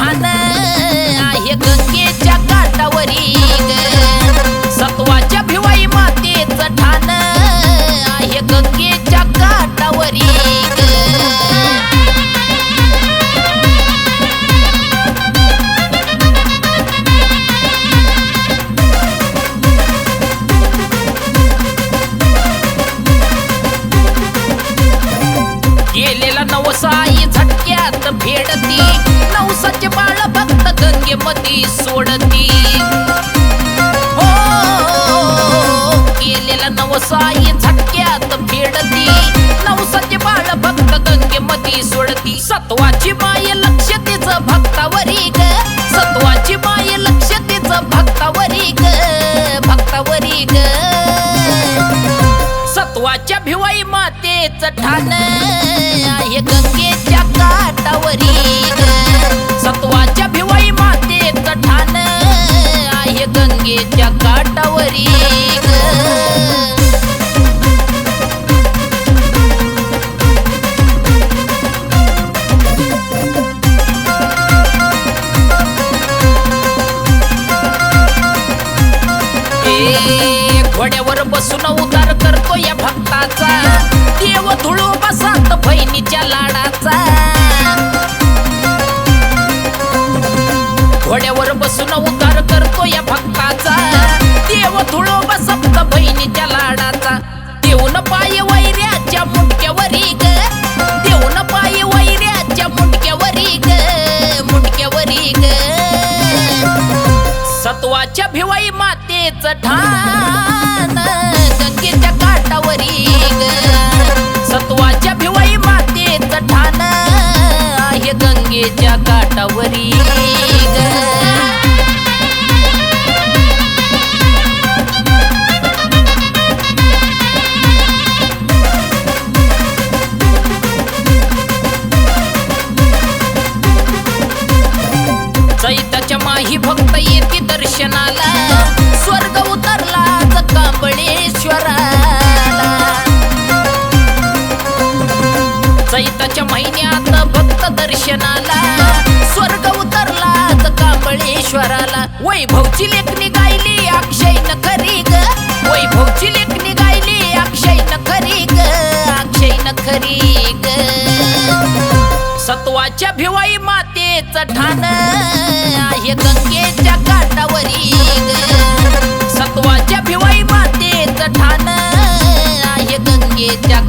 ठाण आहे गंगेच्या काठावरी सत्वाच्या भिवाई मातेचं ठाण आहे गंगेच्या काठावरी गेलेला नवसाई झटक्यात फेडती नवसाचे बाळ भक्त गंगेमध्ये सोडती हो गेलेला नवसाई झटक्यात फेडती नवसाचे बाळ भक्त गंगेमध्ये सोडती सत्वाची माय लक्ष तिचं भक्तावरी ग सत्वाची माय लक्ष तिचं भक्तावरी ग भक्तावरी ग सत्वाच्या भिवाई मातेचं ठाण आहे गंगेच्या काठावरी सत्वाच्या भिवाई मातेचं ठाण आहे गंगेच्या काठावरी घोड्यावर बसून उद्धार करतो या भक्ताचा देव धुळो बसात बहिणीच्या लाडाचा घोड्यावर बसून उद्धार करतो या भक्ताचा देव धुळो बसात बहिणीच्या लाडाचा देऊन पाय वैऱ्याच्या मुंडक्यावरी ग देऊन पाय वैऱ्याच्या मुंडक्यावरी ग मुंडक्यावरी ग सत्वाच्या भिवाई मातेचं ठाण गंगेच्या काठावरी सत्वाच्या भिवाई मातेचं ठाण आहे गंगेच्या काठावरी चैताच्या माही भक्त येते दर्शनाला स्वर्ग उतरला कांबळेश्वराला चैताच्या महिन्यात भक्त दर्शनाला स्वर्ग उतरला कांबळेश्वराला वैभवची लेखणी गायली अक्षय न खरी ग वैभवची लेखणी गायली अक्षय न खरी ग अक्षय न खरी ग सत्वाच्या भिवाई मातेचं ठाण आहे गंगेच्या काठावरी सत्वाच्या भिवाई मातेचं ठाण आहे गंगेच्या